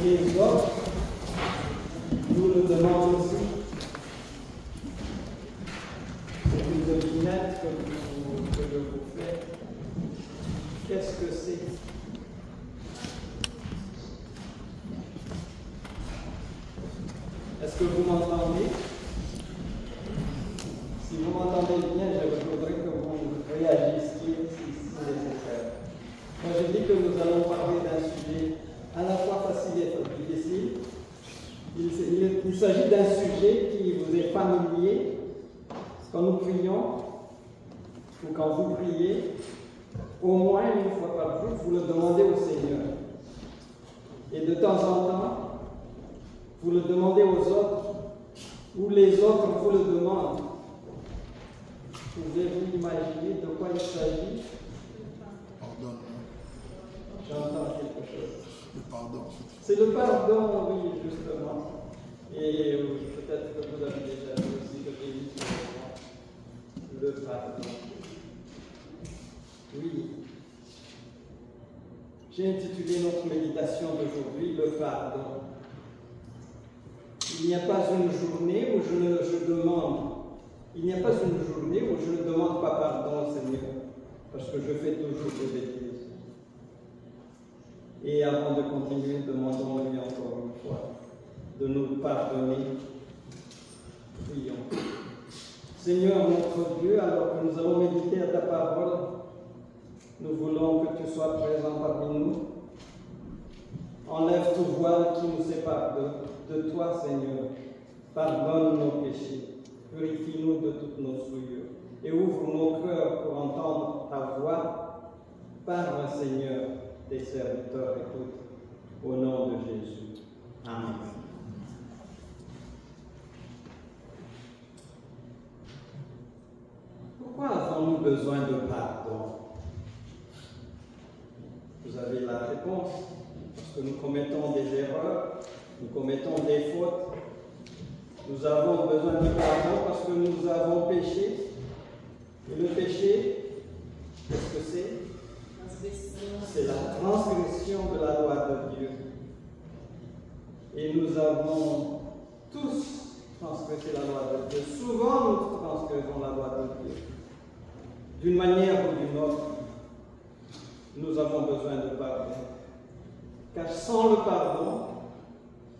les autres nous le demandent aussi. C'est une devinette que je vous fais. Qu'est-ce que c'est? Est-ce que vous m'entendez? Si vous m'entendez bien, je voudrais que vous réagissiez si nécessaire. Quand je dis que nous allons parler d'un sujet à la fois facile et difficile, il s'agit d'un sujet qui vous est familier. Quand nous prions, ou quand vous priez, au moins une fois par jour, vous le demandez au Seigneur. Et de temps en temps, vous le demandez aux autres, ou les autres vous le demandent. Pouvez-vous imaginer de quoi il s'agit? Pardon. J'entends quelque chose. Le pardon. C'est le pardon, oui, justement. Et peut-être que vous avez déjà vu aussi que j'ai dit le pardon. Oui. J'ai intitulé notre méditation d'aujourd'hui le pardon. Il n'y a pas une journée où je demande. Il n'y a pas une journée où je ne demande pas pardon au Seigneur, parce que je fais toujours des bêtises. Et avant de continuer, demandons-lui encore une fois de nous pardonner. Prions. Seigneur notre Dieu, alors que nous allons méditer à ta parole, nous voulons que tu sois présent parmi nous. Enlève tout voile qui nous sépare de toi, Seigneur. Pardonne nos péchés. Purifie-nous de toutes nos souillures et ouvre nos cœurs pour entendre ta voix. Parle, Seigneur, tes serviteurs écoutent. Au nom de Jésus. Amen. Pourquoi avons-nous besoin de pardon? Vous avez la réponse. Parce que nous commettons des erreurs, nous commettons des fautes. Nous avons besoin de pardon parce que nous avons péché. Et le péché, qu'est-ce que c'est? C'est la transgression de la loi de Dieu. Et nous avons tous transgressé la loi de Dieu. Souvent, nous transgressons la loi de Dieu. D'une manière ou d'une autre, nous avons besoin de pardon. Car sans le pardon,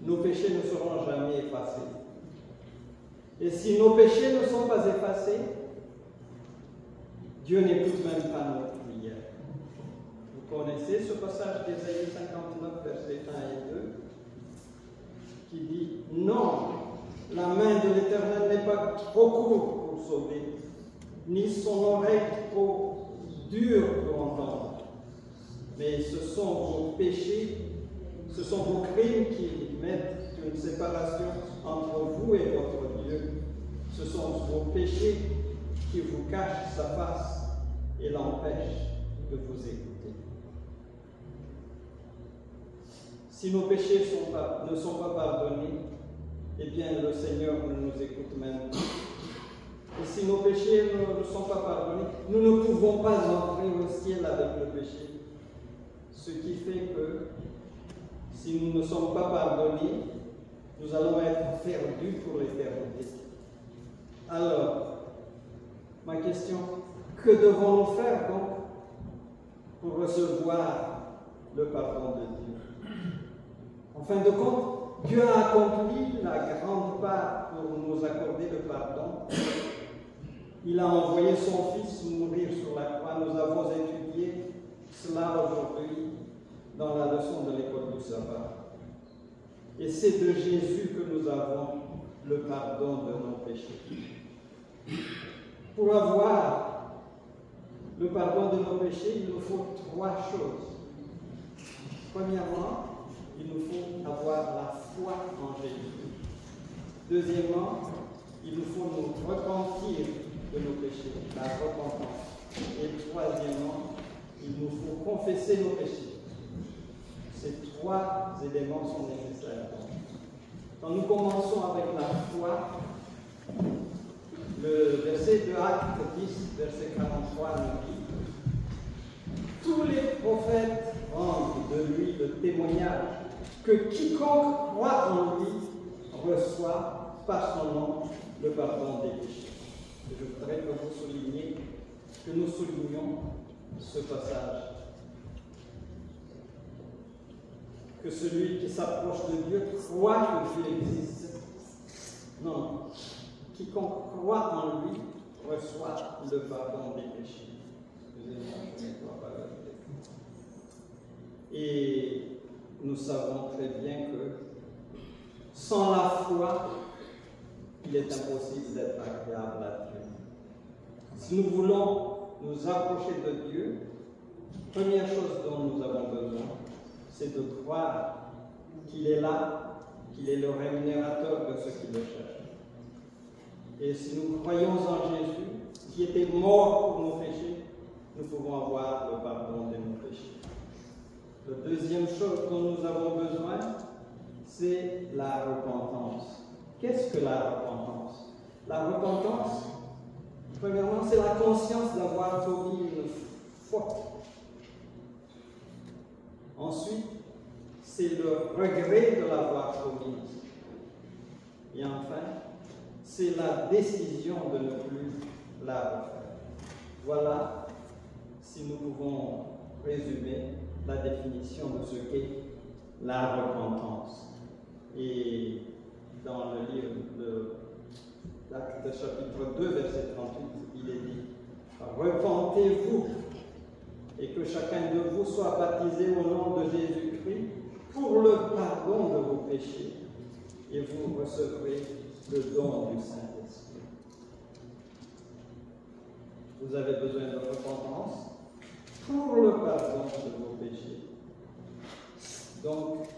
nos péchés ne seront jamais effacés. Et si nos péchés ne sont pas effacés, Dieu n'écoute même pas notre prière. Vous connaissez ce passage d'Ésaïe 59, versets 1 et 2, qui dit « Non, la main de l'Éternel n'est pas trop courte pour sauver, ni son oreille trop dure pour entendre. Mais ce sont vos péchés, ce sont vos crimes qui mettent une séparation entre vous et votre Dieu. Ce sont vos péchés qui vous cachent sa face et l'empêchent de vous écouter. » Si nos péchés ne sont pas pardonnés, eh bien le Seigneur ne nous écoute même pas. Et si nos péchés ne sont pas pardonnés, nous ne pouvons pas entrer au ciel avec le péché. Ce qui fait que si nous ne sommes pas pardonnés, nous allons être perdus pour l'éternité. Alors, ma question, que devons-nous faire donc pour recevoir le pardon de Dieu? En fin de compte, Dieu a accompli la grande part pour nous accorder le pardon. Il a envoyé son Fils mourir sur la croix. Nous avons étudié cela aujourd'hui dans la leçon de l'école du sabbat. Et c'est de Jésus que nous avons le pardon de nos péchés. Pour avoir le pardon de nos péchés, il nous faut trois choses. Premièrement, il nous faut avoir la foi en Jésus. Deuxièmement, il nous faut nous repentir de nos péchés, la repentance. Et troisièmement, il nous faut confesser nos péchés. Ces trois éléments sont nécessaires. Quand nous commençons avec la foi, le verset de Actes 10, verset 43 nous dit « Tous les prophètes rendent de lui le témoignage que quiconque croit en lui reçoit par son nom le pardon des péchés. Et je voudrais que nous soulignions ce passage. Que celui qui s'approche de Dieu croit que Dieu existe. Non, quiconque croit en lui reçoit le pardon des péchés. Excusez-moi, je ne crois pas le texte. Et nous savons très bien que sans la foi, il est impossible d'être agréable à Dieu. Si nous voulons nous approcher de Dieu, première chose dont nous avons besoin, c'est de croire qu'il est là, qu'il est le rémunérateur de ceux qui le cherchent. Et si nous croyons en Jésus, qui était mort pour nos péchés, nous pouvons avoir le pardon de nos péchés. La deuxième chose dont nous avons besoin, c'est la repentance. Qu'est-ce que la repentance? La repentance, premièrement, c'est la conscience d'avoir commis une faute. Ensuite, c'est le regret de l'avoir commise. Et enfin, c'est la décision de ne plus la refaire. Voilà, si nous pouvons résumer la définition de ce qu'est la repentance. Et dans le livre d'Actes chapitre 2, verset 38, il est dit « Repentez-vous et que chacun de vous soit baptisé au nom de Jésus-Christ pour le pardon de vos péchés, et vous recevrez le don du Saint-Esprit. » Vous avez besoin de repentance pour le pardon de vos péchés. Donc,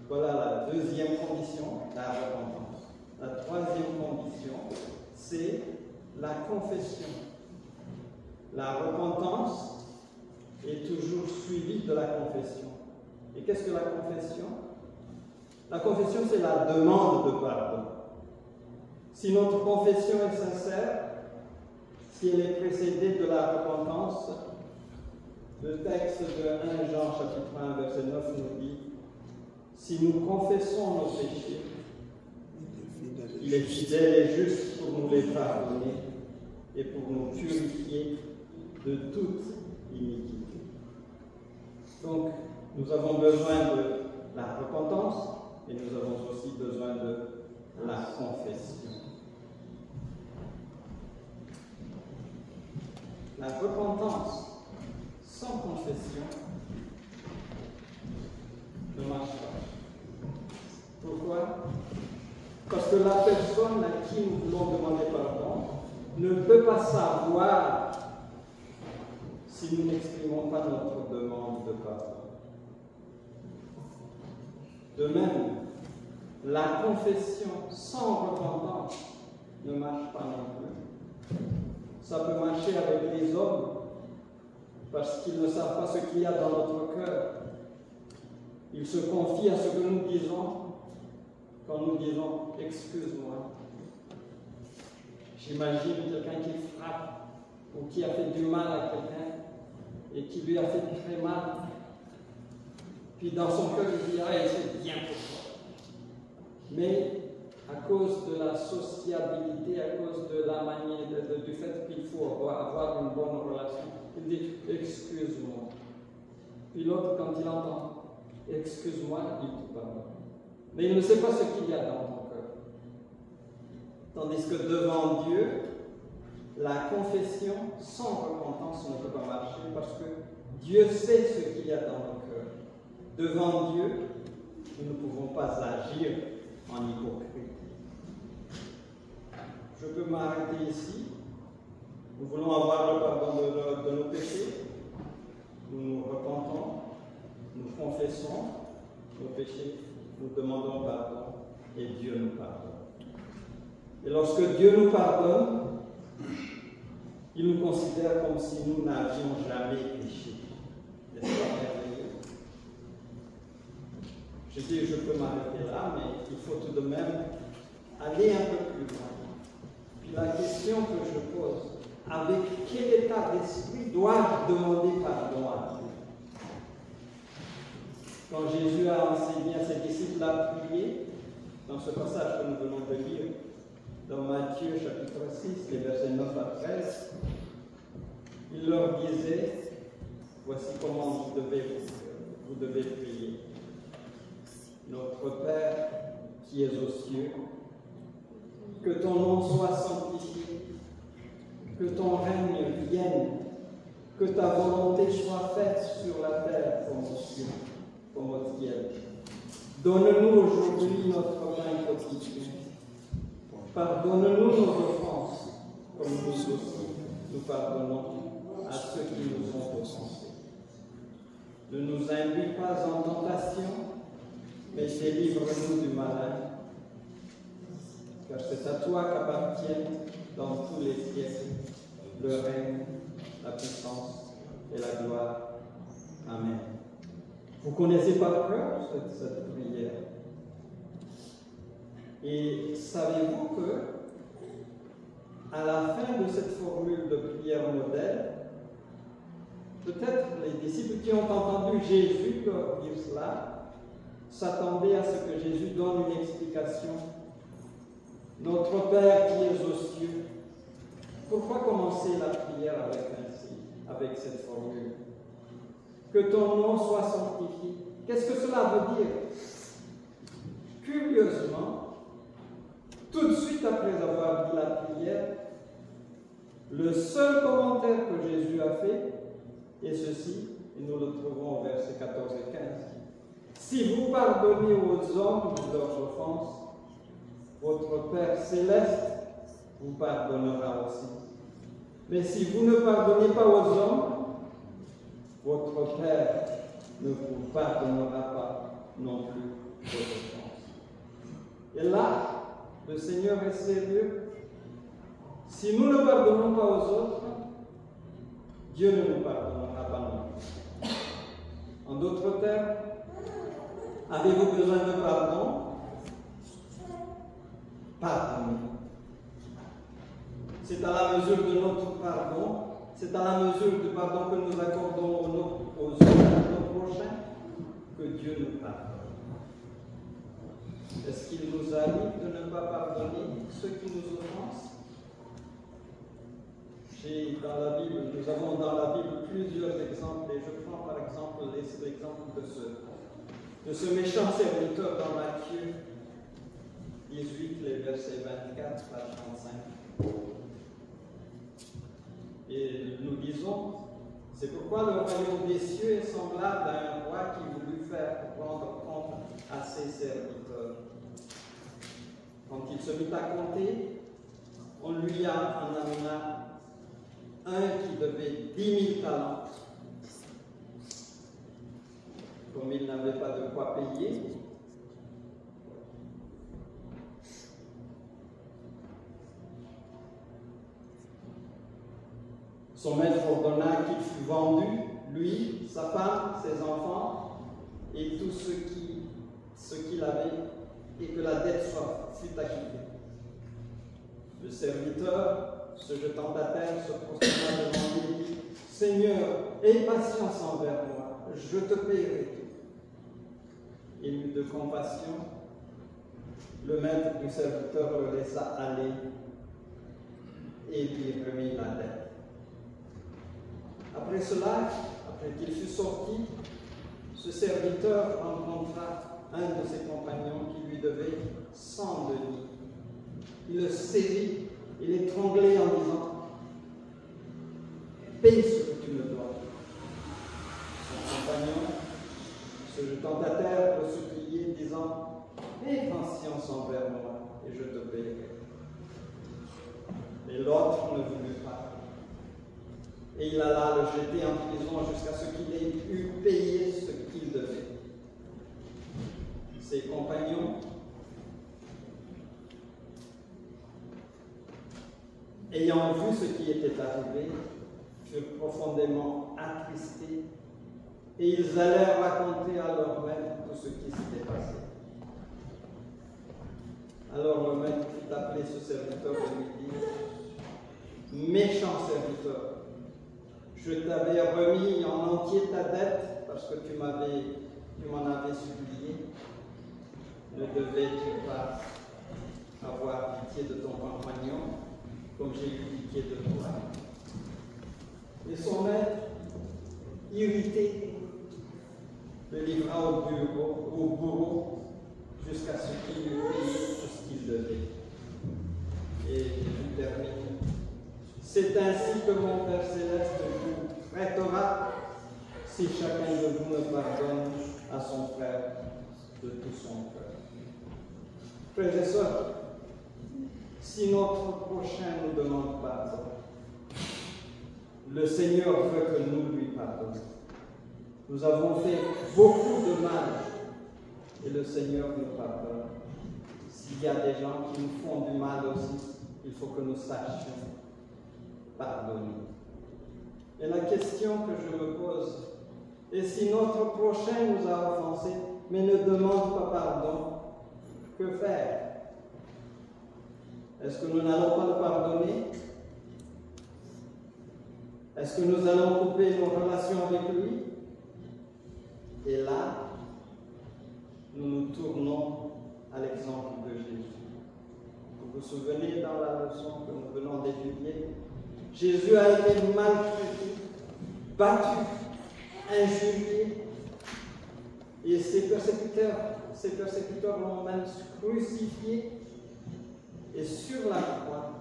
voilà la deuxième condition, la repentance. La troisième condition, c'est la confession. La repentance est toujours suivie de la confession. Et qu'est-ce que la confession? La confession, c'est la demande de pardon. Si notre confession est sincère, si elle est précédée de la repentance, le texte de 1 Jean chapitre 1 verset 9 nous dit « Si nous confessons nos péchés, il est fidèle et juste pour nous les pardonner et pour nous purifier de toute iniquité. » Donc, nous avons besoin de la repentance et nous avons aussi besoin de la confession. La repentance sans confession ne marche pas. Pourquoi? Parce que la personne à qui nous voulons demander pardon ne peut pas savoir si nous n'exprimons pas notre demande de pardon. De même, la confession sans repentance ne marche pas non plus. Ça peut marcher avec les hommes parce qu'ils ne savent pas ce qu'il y a dans notre cœur. Ils se confient à ce que nous disons quand nous disons « excuse-moi ». J'imagine quelqu'un qui frappe ou qui a fait du mal à quelqu'un et qui lui a fait très mal. Puis dans son cœur, il dit « ah, c'est bien pour toi ». Mais à cause de la sociabilité, à cause de la manière, du fait qu'il faut avoir une bonne relation, il dit « excuse-moi ». Puis l'autre, quand il entend « excuse-moi », il te pardonne. Mais il ne sait pas ce qu'il y a dans ton cœur. Tandis que devant Dieu, la confession sans repentance ne peut pas marcher parce que Dieu sait ce qu'il y a dans nos cœurs. Devant Dieu, nous ne pouvons pas agir en hypocrite. Je peux m'arrêter ici. Nous voulons avoir le pardon de nos péchés. Nous nous repentons, nous confessons nos péchés, nous demandons pardon et Dieu nous pardonne. Et lorsque Dieu nous pardonne, il nous considère comme si nous n'avions jamais péché. N'est-ce pas merveilleux? Je dis, je peux m'arrêter là, mais il faut tout de même aller un peu plus loin. Puis la question que je pose, avec quel état d'esprit dois-je demander pardon à Dieu? Quand Jésus a enseigné à ses disciples à prier, dans ce passage que nous venons de lire, dans Matthieu chapitre 6, les versets 9 à 13, il leur disait, voici comment vous devez prier. Notre Père qui es aux cieux, que ton nom soit sanctifié, que ton règne vienne, que ta volonté soit faite sur la terre comme au ciel. Donne-nous aujourd'hui notre pain quotidien. Pardonne-nous nos offenses, comme nous aussi nous pardonnons à ceux qui nous ont offensés. Ne nous induis pas en tentation, mais délivre-nous du malin. Car c'est à toi qu'appartiennent dans tous les siècles le règne, la puissance et la gloire. Amen. Vous connaissez par cœur cette prière. Et savez-vous que, à la fin de cette formule de prière modèle, peut-être les disciples qui ont entendu Jésus leur dire cela s'attendaient à ce que Jésus donne une explication. Notre Père qui es aux cieux. Pourquoi commencer la prière avec cette formule? Que ton nom soit sanctifié. Qu'est-ce que cela veut dire? Curieusement, tout de suite après avoir dit la prière, le seul commentaire que Jésus a fait est ceci, et nous le trouvons au verset 14 et 15. Si vous pardonnez aux hommes leurs offenses, votre Père céleste vous pardonnera aussi. Mais si vous ne pardonnez pas aux hommes, votre Père ne vous pardonnera pas non plus vos offenses. Et là, le Seigneur est sérieux. Si nous ne pardonnons pas aux autres, Dieu ne nous pardonnera pas non plus. En d'autres termes, avez-vous besoin de pardon? Pardonnez. C'est à la mesure de notre pardon, c'est à la mesure du pardon que nous accordons aux autres, à nos prochains, que Dieu nous pardonne. Est-ce qu'il nous arrive de ne pas pardonner ceux qui nous offensent? Dans la Bible, nous avons dans la Bible plusieurs exemples, et je prends par exemple l'exemple de ce méchant serviteur dans Matthieu 18, les versets 24 à 35. Et nous disons, c'est pourquoi le royaume des cieux est semblable à un roi qui voulut faire rendre compte à ses serviteurs. Quand il se mit à compter, on lui en amena un qui devait 10 000 talents. Comme il n'avait pas de quoi payer, son maître ordonna qu'il fût vendu, lui, sa femme, ses enfants, et tout ce qu'il avait, et que la dette fût acquittée. Le serviteur, se jetant à terre, se prosterna devant lui et dit, « Seigneur, aie patience envers moi, je te paierai tout. » Ému de compassion, le maître du serviteur le laissa aller et lui remit la dette. Après cela, après qu'il fut sorti, ce serviteur rencontra un de ses compagnons qui lui devait 100 deniers. Il le saisit et l'étranglait en disant « Paye ce que tu me dois. » Son compagnon, se jetant à terre, le suppliait, disant « Aie patience envers moi et je te paierai. » Mais l'autre ne voulut pas. Et il alla le jeter en prison jusqu'à ce qu'il ait pu payer ce qu'il devait. Ses compagnons, ayant vu ce qui était arrivé, furent profondément attristés et ils allèrent raconter à leur maître tout ce qui s'était passé. Alors le maître fit appeler ce serviteur et lui dit « Méchant serviteur, je t'avais remis en entier ta dette parce que tu m'avais tu m'en avais supplié, ne devais-tu pas avoir pitié de ton compagnon, comme j'ai eu pitié de toi? Et son maître, irrité, le livra au bourreau jusqu'à ce qu'il eût payé tout ce qu'il devait. Et je termine. C'est ainsi que mon Père Céleste vous prêtera si chacun de vous me pardonne à son frère de tout son cœur. Frères et sœurs, si notre prochain nous demande pardon, le Seigneur veut que nous lui pardonnions. Nous avons fait beaucoup de mal et le Seigneur nous pardonne. S'il y a des gens qui nous font du mal aussi, il faut que nous sachions pardonner. Et la question que je me pose est si notre prochain nous a offensés, mais ne demande pas pardon, que faire? Est-ce que nous n'allons pas le pardonner? Est-ce que nous allons couper nos relations avec lui? Et là, nous nous tournons à l'exemple de Jésus. Vous vous souvenez dans la leçon que nous venons d'étudier, Jésus a été maltraité, battu, injurié, et ses persécuteurs l'ont même crucifié. Et sur la croix,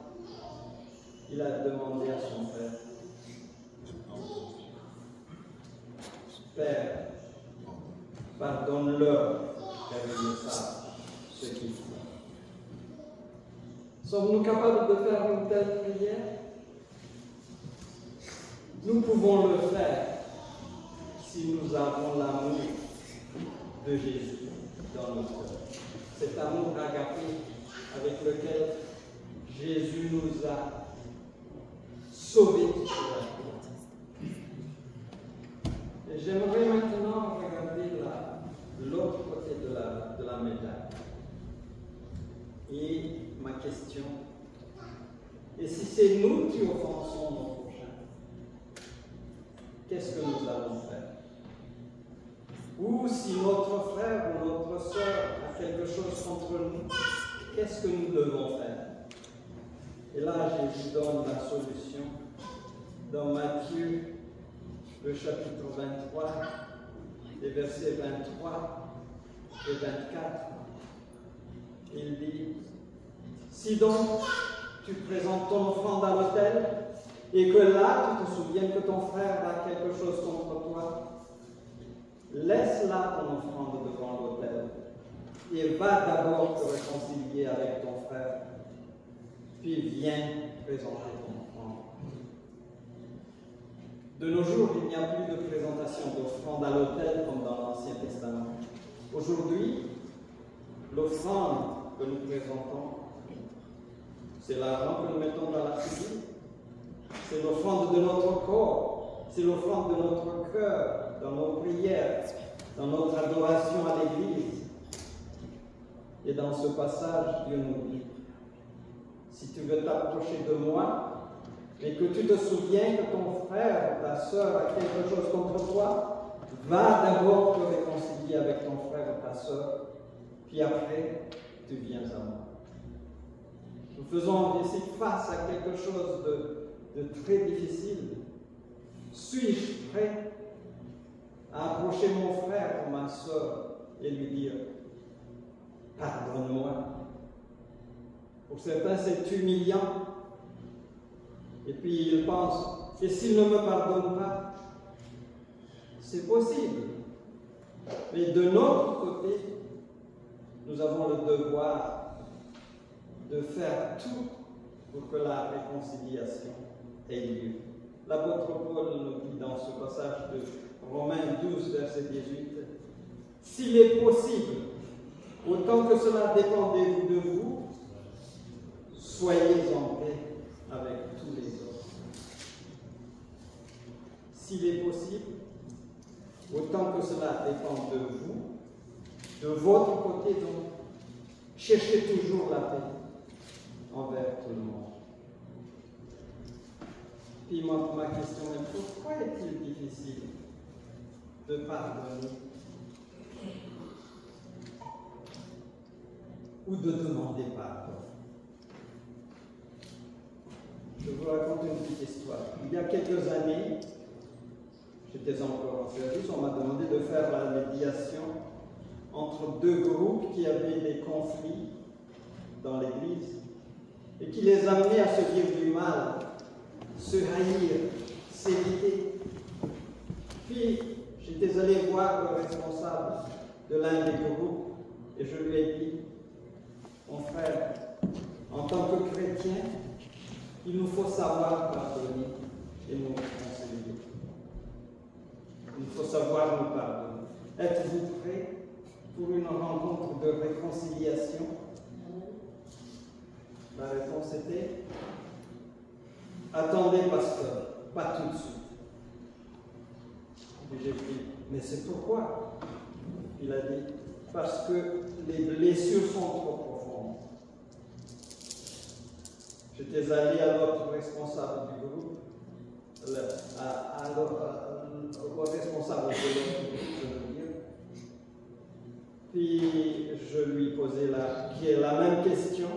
il a demandé à son Père, Père, pardonne-leur, car ils ne savent ce qu'ils font. Sommes-nous capables de faire une telle prière? Nous pouvons le faire si nous avons l'amour de Jésus dans nos cœurs. Cet amour agapé avec lequel Jésus nous a sauvés sur la croix. Et j'aimerais maintenant regarder l'autre côté de la médaille. Et ma question, et si c'est nous qui offensons nos prochains, qu'est-ce que nous allons faire? Ou si notre frère ou notre sœur a quelque chose contre nous, qu'est-ce que nous devons faire? Et là, Jésus donne la solution dans Matthieu, le chapitre 23, les versets 23 et 24. Il dit, si donc tu présentes ton offrande à l'autel et que là tu te souviennes que ton frère a quelque chose contre toi, laisse là ton offrande devant l'autel et va d'abord te réconcilier avec ton frère, puis viens présenter ton offrande. De nos jours, il n'y a plus de présentation d'offrande à l'autel comme dans l'Ancien Testament. Aujourd'hui, l'offrande que nous présentons, c'est l'argent que nous mettons dans la cuisine, c'est l'offrande de notre corps, c'est l'offrande de notre cœur, dans nos prières, dans notre adoration à l'Église. Et dans ce passage, Dieu nous dit, si tu veux t'approcher de moi, et que tu te souviens que ton frère ou ta sœur a quelque chose contre toi, va d'abord te réconcilier avec ton frère ou ta sœur, puis après, tu viens à moi. Nous faisons ici face à quelque chose de très difficile. Suis-je prêt à approcher mon frère ou ma sœur et lui dire « Pardonne-moi ». Pour certains, c'est humiliant. Et puis ils pensent, et s'il ne me pardonne pas, c'est possible. Mais de notre côté, nous avons le devoir de faire tout pour que la réconciliation ait lieu. L'apôtre Paul nous dit dans ce passage de Romains 12, verset 18, « S'il est possible, autant que cela dépendait de vous, soyez en paix avec tous les autres. » S'il est possible, autant que cela dépend de vous, de votre côté donc, cherchez toujours la paix envers tout le monde. Puis ma question est, pourquoi est-il difficile de pardonner ou de demander pardon. Je vous raconte une petite histoire. Il y a quelques années, j'étais encore en service, on m'a demandé de faire la médiation entre deux groupes qui avaient des conflits dans l'Église et qui les amenaient à se dire du mal, se haïr, s'éviter. Puis, j'étais allé voir le responsable de l'un des groupes et je lui ai dit, mon frère, en tant que chrétien, il nous faut savoir pardonner et nous réconcilier. Il faut savoir nous pardonner. Êtes-vous prêts pour une rencontre de réconciliation? La réponse était, attendez, pasteur, pas tout de suite. Et j'ai dit, mais c'est pourquoi? Il a dit, parce que les blessures sont trop profondes. J'étais allé à l'autre responsable du groupe, au responsable de l'autre groupe, je veux dire. Puis je lui posais la même question.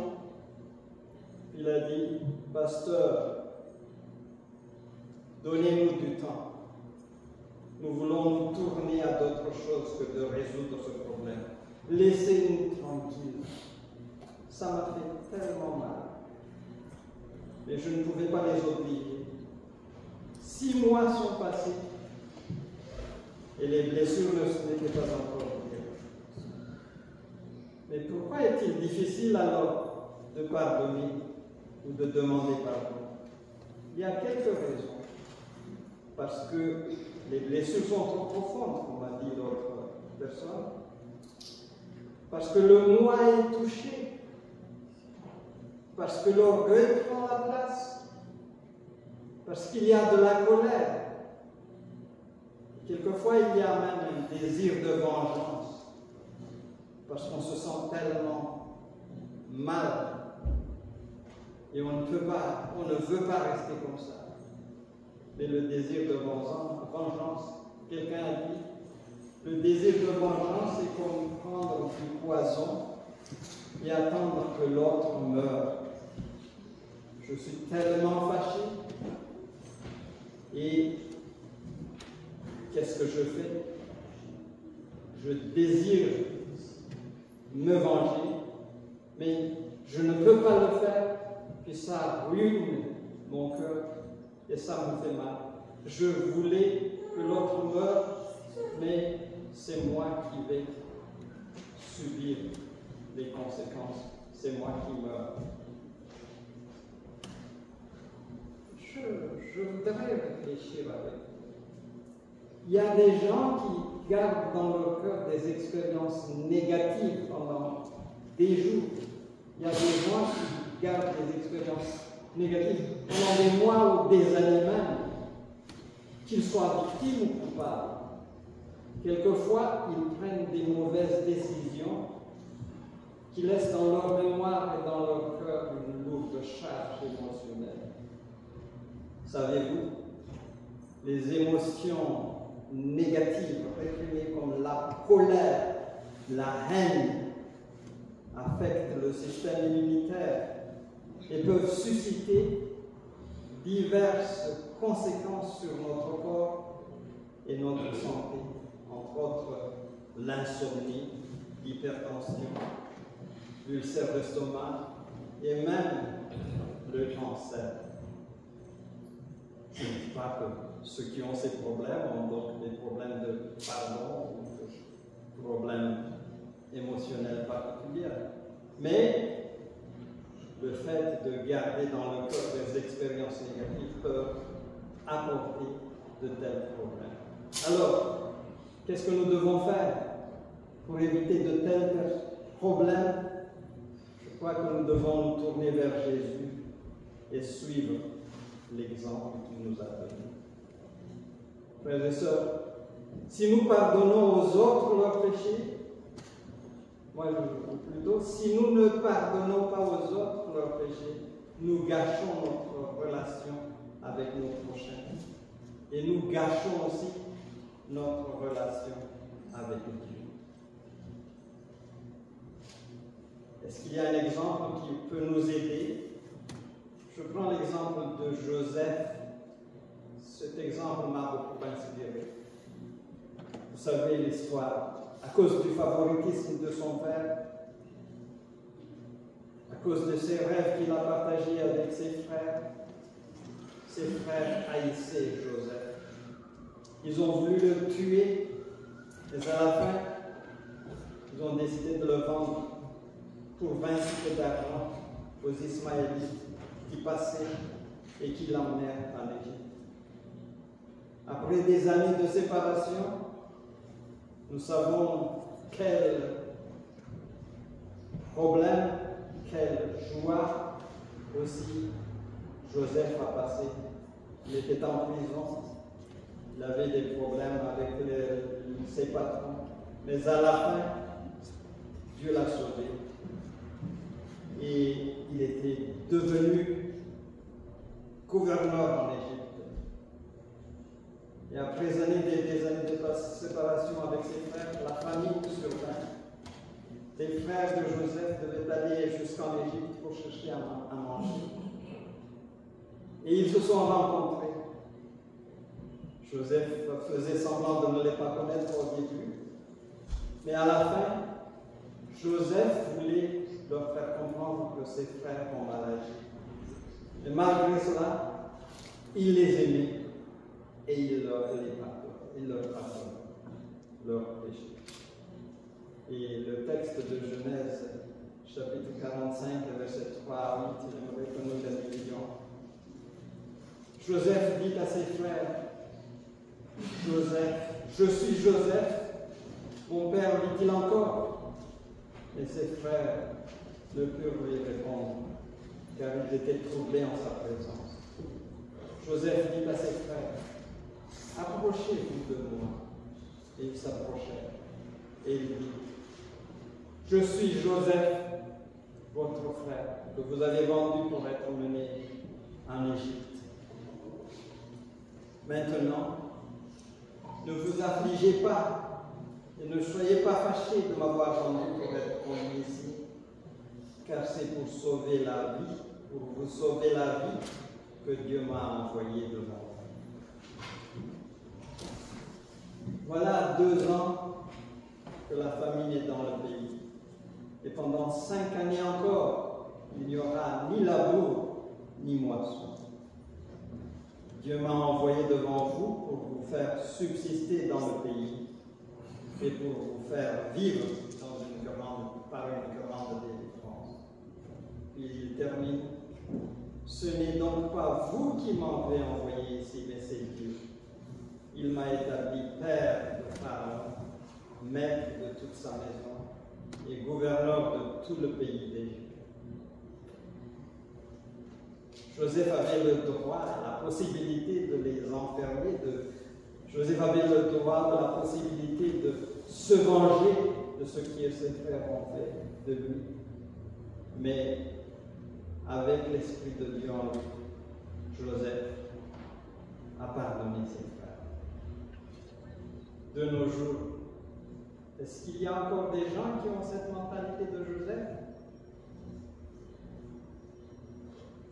Il a dit, pasteur, donnez-nous du temps. Nous voulons nous tourner à d'autres choses que de résoudre ce problème. Laissez-nous tranquilles. Ça m'a fait tellement mal. Mais je ne pouvais pas les obliger. 6 mois sont passés et les blessures n'étaient pas encore guéries. Mais pourquoi est-il difficile alors de pardonner ou de demander pardon? Il y a quelques raisons. Parce que les blessures sont trop profondes, comme a dit l'autre personne. Parce que le moi est touché. Parce que l'orgueil prend la place. Parce qu'il y a de la colère. Quelquefois, il y a même un désir de vengeance. Parce qu'on se sent tellement mal. Et on ne veut pas rester comme ça. Mais le désir de vengeance, quelqu'un a dit, le désir de vengeance, c'est comme prendre du poison et attendre que l'autre meure. Je suis tellement fâché. Et qu'est-ce que je fais? Je désire me venger, mais je ne peux pas le faire, puis ça ruine mon cœur et ça me fait mal. Je voulais que l'autre meure, mais c'est moi qui vais subir les conséquences. C'est moi qui meurs. Je voudrais réfléchir avec vous. Il y a des gens qui gardent dans leur cœur des expériences négatives pendant des jours. Il y a des gens qui gardent des expériences négatives pendant des mois ou des années même, qu'ils soient victimes ou coupables. Quelquefois, ils prennent des mauvaises décisions qui laissent dans leur mémoire et dans leur cœur une lourde charge émotionnelle. Savez-vous, les émotions négatives, réprimées comme la colère, la haine, affectent le système immunitaire et peuvent susciter diverses conséquences sur notre corps et notre santé, entre autres l'insomnie, l'hypertension, l'ulcère d'estomac et même le cancer. Je ne dis pas que ceux qui ont ces problèmes ont donc des problèmes de pardon ou de problèmes émotionnels particuliers. Mais le fait de garder dans le cœur des expériences négatives peut apporter de tels problèmes. Alors, qu'est-ce que nous devons faire pour éviter de tels problèmes? Je crois que nous devons nous tourner vers Jésus et suivre l'exemple qu'il nous a donné. Frères et sœurs, si nous pardonnons aux autres leurs péchés, ou plutôt, si nous ne pardonnons pas aux autres leurs péchés, nous gâchons notre relation avec nos prochains. Et nous gâchons aussi notre relation avec Dieu. Est-ce qu'il y a un exemple qui peut nous aider? Je prends l'exemple de Joseph. Cet exemple m'a beaucoup inspiré. Vous savez l'histoire. À cause du favoritisme de son père, à cause de ses rêves qu'il a partagés avec ses frères haïssaient Joseph. Ils ont voulu le tuer, mais à la fin, ils ont décidé de le vendre pour 20 cycles d'argent aux Ismaélites qui passaient et qui l'emmenèrent en Égypte. Après des années de séparation, nous savons quel problème, quelle joie aussi Joseph a passé. Il était en prison, il avait des problèmes avec ses patrons, mais à la fin, Dieu l'a sauvé. Et il était devenu gouverneur en Égypte. Et après des années de séparation avec ses frères, la famine survint. Les frères de Joseph devaient aller jusqu'en Égypte pour chercher à manger. Et ils se sont rencontrés. Joseph faisait semblant de ne les pas connaître au début. Mais à la fin, Joseph voulait leur faire comprendre que ses frères ont mal agi. Et malgré cela, il les aimait et il leur pardonne leurs péchés. Et le texte de Genèse, chapitre 45, verset 3 à 8, j'aimerais que nous le lisions. Joseph dit à ses frères, je suis Joseph, mon père, dit-il encore. Et ses frères ne purent lui répondre, car ils étaient troublés en sa présence. Joseph dit à ses frères, approchez-vous de moi. Et ils s'approchèrent. Et il dit, je suis Joseph, votre frère, que vous avez vendu pour être mené en Égypte. Maintenant, ne vous affligez pas et ne soyez pas fâchés de m'avoir vendu pour être conduit ici, car c'est pour sauver la vie, pour vous sauver la vie, que Dieu m'a envoyé devant vous. Voilà 2 ans que la famine est dans le pays. Et pendant 5 années encore, il n'y aura ni labour, ni moisson. Dieu m'a envoyé devant vous pour vous faire subsister dans le pays et pour vous faire vivre par une grande délivrance. Puis il termine. Ce n'est donc pas vous qui m'avez envoyé ici, mais c'est Dieu. Il m'a établi père de Pharaon, maître de toute sa maison et gouverneur de tout le pays d'Égypte. Joseph avait le droit, la possibilité de les enfermer. Joseph avait le droit, la possibilité de se venger de ce que ses frères ont fait de lui. Mais avec l'Esprit de Dieu en lui, Joseph a pardonné ses frères. De nos jours, est-ce qu'il y a encore des gens qui ont cette mentalité de Joseph?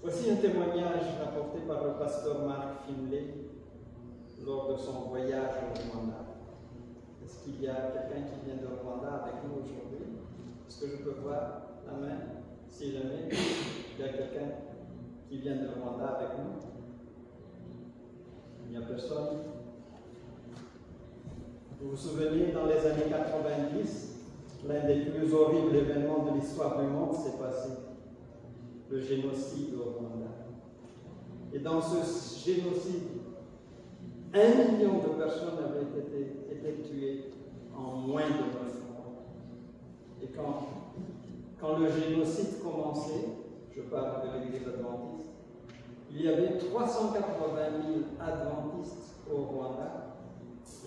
Voici un témoignage rapporté par le pasteur Mark Finlay lors de son voyage au Rwanda. Est-ce qu'il y a quelqu'un qui vient de Rwanda avec nous aujourd'hui? Est-ce que je peux voir la main? Si jamais il y a quelqu'un qui vient de Rwanda avec nous? Il n'y a personne? Vous vous souvenez, dans les années 90, l'un des plus horribles événements de l'histoire du monde s'est passé. Le génocide au Rwanda. Et dans ce génocide, 1 million de personnes avaient été tuées en moins de 9 mois. Et quand le génocide commençait, je parle de l'Église adventiste, il y avait 380 000 adventistes au Rwanda,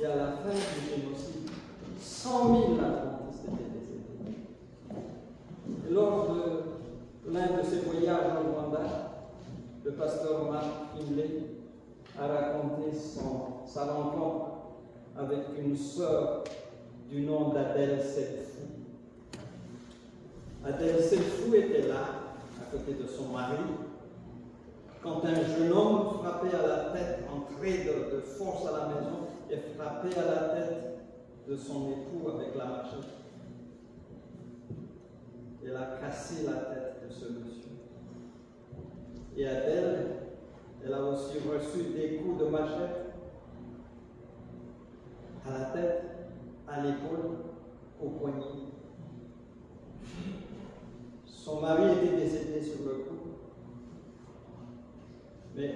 et à la fin du génocide, 100 000 adventistes étaient décédés. Et lors de l'un de ses voyages au Rwanda, le pasteur Mark Finlay a raconté sa rencontre avec une sœur du nom d'Adèle Setfou. Adèle Selfou était là, à côté de son mari, quand un jeune homme frappé à la tête, entrait de force à la maison et frappait à la tête de son époux avec la machette. Elle a cassé la tête de ce monsieur. Et Adèle, elle a aussi reçu des coups de machette à la tête, à l'épaule, au poignet. Son mari était décédé sur le coup. Mais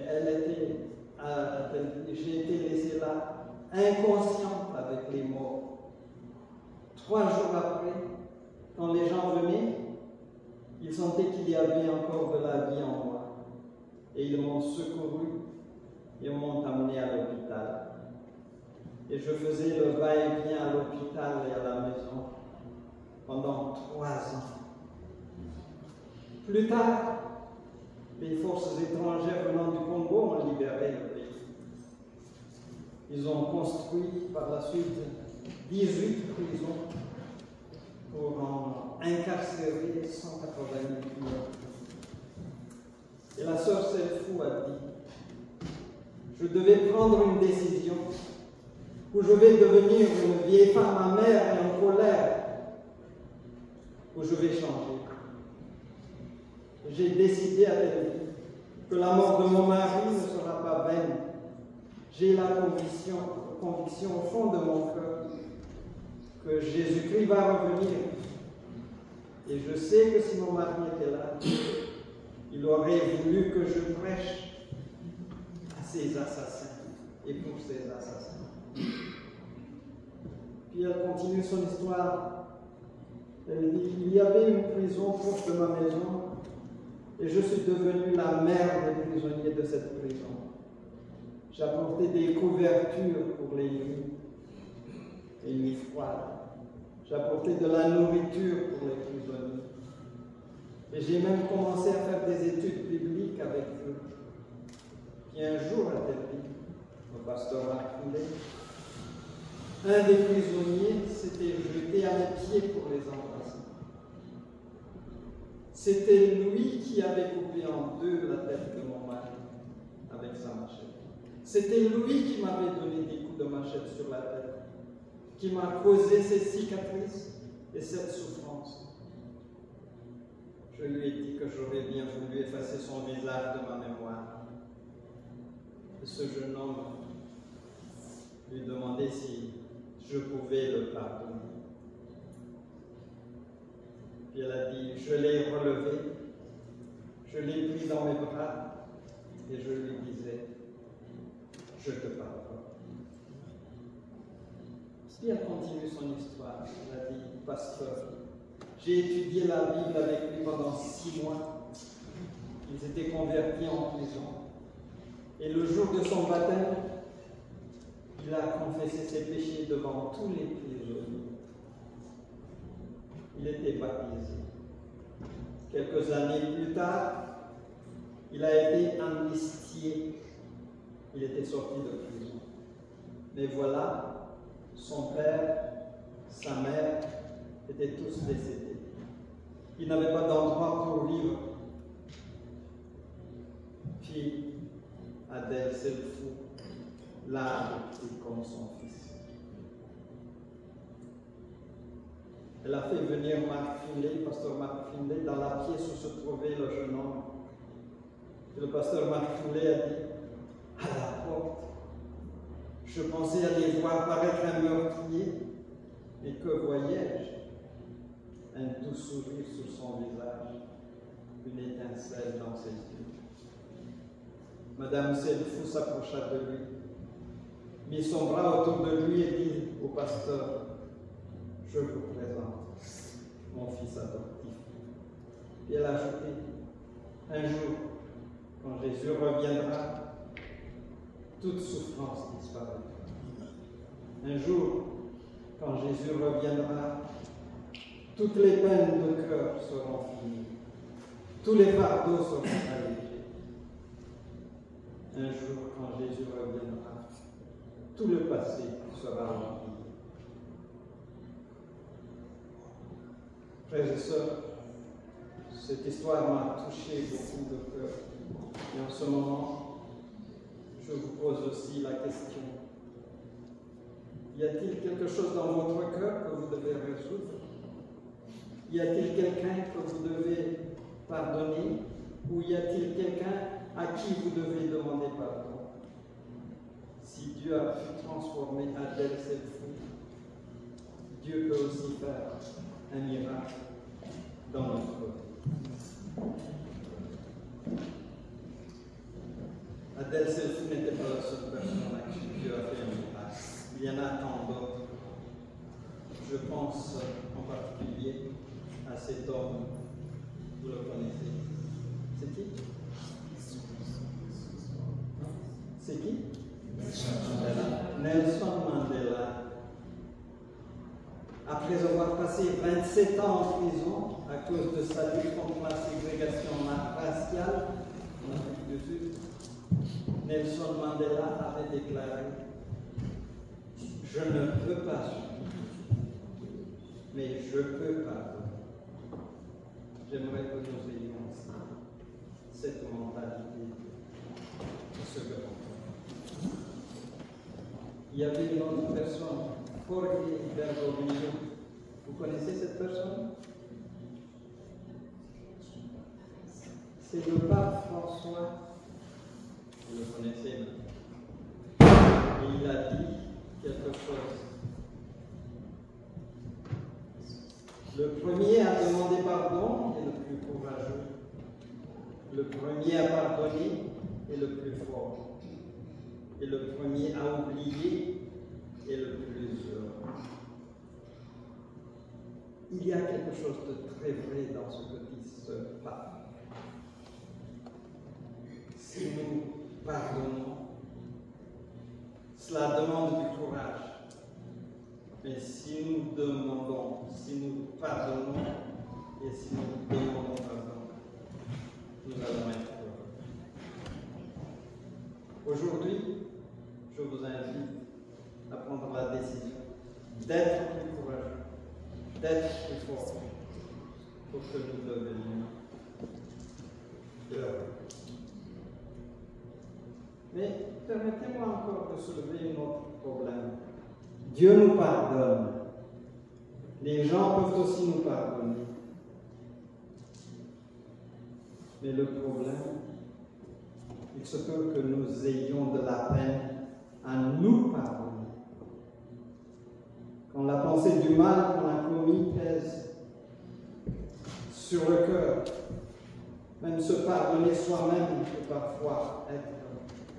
j'ai été laissée là, inconsciente avec les morts. 3 jours après, quand les gens venaient, ils sentaient qu'il y avait encore de la vie en moi. Et ils m'ont secouru et m'ont amené à l'hôpital. Et je faisais le va-et-vient à l'hôpital et à la maison pendant 3 ans. Plus tard, les forces étrangères venant du Congo ont libéré le pays. Ils ont construit par la suite 18 prisons pour en incarcérer 180 000 criminels. Et la sœur Selfou a dit, je devais prendre une décision où je vais devenir une vieille femme amère et en colère, où je vais changer. J'ai décidé à elle que la mort de mon mari ne sera pas vaine. J'ai la conviction au fond de mon cœur que Jésus-Christ va revenir. Et je sais que si mon mari était là, il aurait voulu que je prêche à ces assassins et pour ces assassins. Puis elle continue son histoire. Elle dit, il y avait une prison proche de ma maison et je suis devenue la mère des prisonniers de cette prison. J'apportais des couvertures pour les nuits froides. J'apportais de la nourriture pour les prisonniers. Et j'ai même commencé à faire des études bibliques avec eux. Puis un jour, a-t-elle dit, le pasteur Marc Foulet, un des prisonniers s'était jeté à mes pieds pour les embrasser. C'était lui qui avait coupé en 2 la tête de mon mari avec sa machette. C'était lui qui m'avait donné des coups de machette sur la tête, qui m'a causé ces cicatrices et cette souffrance. Je lui ai dit que j'aurais bien voulu effacer son visage de ma mémoire. Et ce jeune homme lui demandait si je pouvais le pardonner. Puis elle a dit, je l'ai relevé, je l'ai pris dans mes bras et je lui disais, je te pardonne. Puis elle continue son histoire. Elle a dit, pasteur, j'ai étudié la Bible avec lui pendant 6 mois. Il s'était converti en prison. Et le jour de son baptême, il a confessé ses péchés devant tous les prisonniers. Il était baptisé. Quelques années plus tard, il a été amnistié. Il était sorti de prison. Mais voilà, son père, sa mère étaient tous décédés. Il n'avait pas d'endroit pour vivre. Puis, Adèle Selfou l'a adopté comme son fils. Elle a fait venir Marc Finlay, le pasteur Marc Finlay, dans la pièce où se trouvait le jeune homme. Et le pasteur Marc Finlay a dit, à la porte, je pensais aller voir paraître un meurtrier, et que voyais-je? Un doux sourire sur son visage, une étincelle dans ses yeux. Madame Selfou s'approcha de lui, mit son bras autour de lui et dit au pasteur, je vous présente mon fils adoptif. Puis elle a ajouté, un jour, quand Jésus reviendra, toute souffrance disparaîtra. Un jour, quand Jésus reviendra, toutes les peines de cœur seront finies. Tous les fardeaux seront allégés. Un jour, quand Jésus reviendra, tout le passé sera oublié. Frères et sœurs, Cette histoire m'a touché beaucoup de cœur. Et en ce moment, je vous pose aussi la question. Y a-t-il quelque chose dans votre cœur que vous devez résoudre? Y a-t-il quelqu'un que vous devez pardonner? Ou y a-t-il quelqu'un à qui vous devez demander pardon? Si Dieu a pu transformer Adèle Selfou, Dieu peut aussi faire un miracle dans notre vie. Adèle Selfou n'était pas la seule personne à qui Dieu a fait un miracle. Il y en a tant d'autres. Je pense en particulier à cet homme, vous le connaissez. C'est qui? C'est qui? Nelson Mandela. Après avoir passé 27 ans en prison à cause de sa lutte contre la ségrégation raciale en Afrique du Sud, Nelson Mandela avait déclaré: je ne peux pas suivre, mais je peux pardonner. J'aimerais que nous ayons aussi cette mentalité de ce grand. Il y avait une autre personne, Jorge Bergoglio. Vous connaissez cette personne? C'est le pape François. Vous le connaissez, non? Et il a dit quelque chose. Le premier à demander pardon est le plus courageux. Le premier à pardonner est le plus fort. Et le premier à oublier est le plus heureux. Il y a quelque chose de très vrai dans ce que dit ce pape. Si nous pardonnons, cela demande du courage. Mais si nous demandons, si nous pardonnons et si nous demandons pardon, nous allons être heureux. Aujourd'hui, je vous invite à prendre la décision d'être plus courageux, d'être plus fort, pour que nous devenions heureux. Mais permettez-moi encore de soulever un autre problème. Dieu nous pardonne. Les gens peuvent aussi nous pardonner. Mais le problème, il se peut que nous ayons de la peine à nous pardonner. Quand la pensée du mal qu'on a commis pèse sur le cœur, même se pardonner soi-même peut parfois être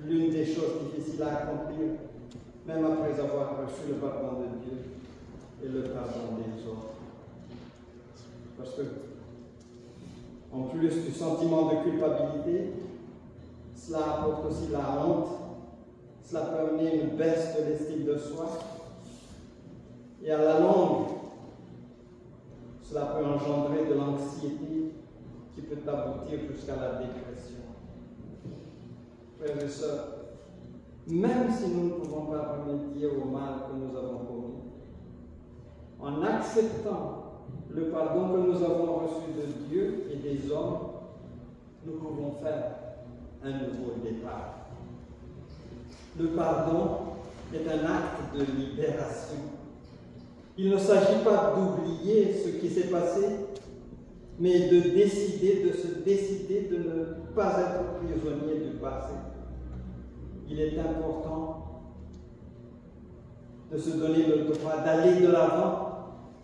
l'une des choses difficiles à accomplir, même après avoir reçu le pardon de Dieu et le pardon des autres. Parce que, en plus du sentiment de culpabilité, cela apporte aussi la honte, cela peut amener une baisse de l'estime de soi, et à la longue, cela peut engendrer de l'anxiété qui peut aboutir jusqu'à la dépression. Frères et sœurs, même si nous ne pouvons pas remédier au mal que nous avons commis, en acceptant le pardon que nous avons reçu de Dieu et des hommes, nous pouvons faire un nouveau départ. Le pardon est un acte de libération. Il ne s'agit pas d'oublier ce qui s'est passé, mais de se décider de ne pas être prisonnier du passé. Il est important de se donner le droit d'aller de l'avant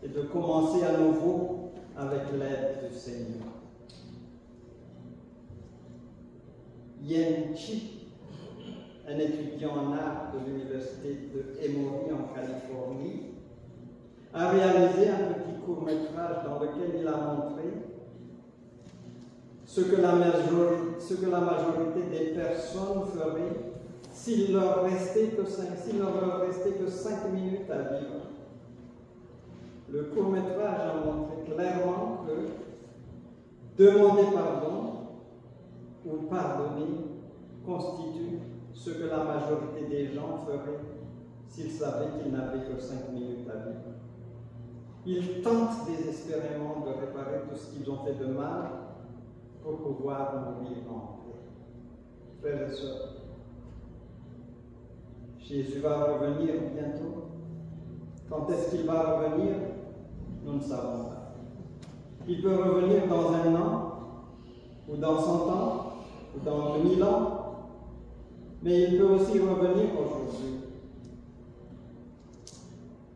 et de commencer à nouveau avec l'aide du Seigneur. Yen Chi, un étudiant en art de l'université de Emory en Californie, a réalisé un petit court-métrage dans lequel il a montré ce que la majorité des personnes feraient s'il leur restait que 5 minutes à vivre. Le court-métrage a montré clairement que demander pardon ou pardonner constitue ce que la majorité des gens feraient s'ils savaient qu'ils n'avaient que 5 minutes à vivre. Ils tentent désespérément de réparer tout ce qu'ils ont fait de mal pour pouvoir mourir en paix. Frères et sœurs, Jésus va revenir bientôt. Quand est-ce qu'il va revenir? Nous ne savons pas. Il peut revenir dans 1 an, ou dans 100 ans, ou dans 1000 ans, mais il peut aussi revenir aujourd'hui.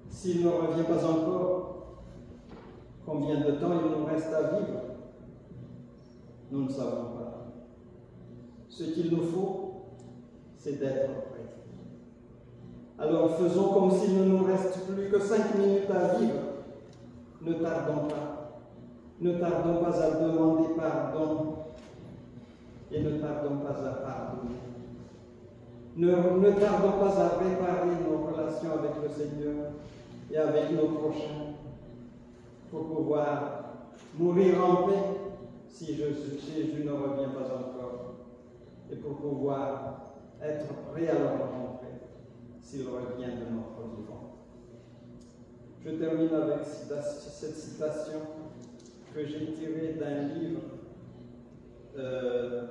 S'il ne revient pas encore, combien de temps il nous reste à vivre? Nous ne savons pas. Ce qu'il nous faut, c'est d'être prêts. Alors faisons comme s'il ne nous reste plus que 5 minutes à vivre. Ne tardons pas. Ne tardons pas à demander pardon et ne tardons pas à pardonner. Ne tardons pas à réparer nos relations avec le Seigneur et avec nos prochains pour pouvoir mourir en paix si Jésus ne revient pas encore et pour pouvoir être prêt à le rencontrer s'il revient de notre vivant. Je termine avec cette citation que j'ai tirée d'un livre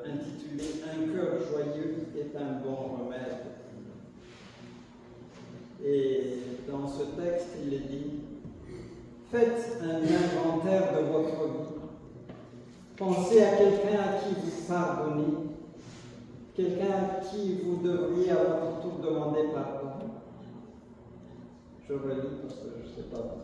intitulé « Un cœur joyeux est un bon remède ». Et dans ce texte, il est dit « Faites un inventaire de votre vie. Pensez à quelqu'un à qui vous pardonnez, quelqu'un à qui vous devriez à votre tour demander pardon. » Je relis parce que je ne sais pas.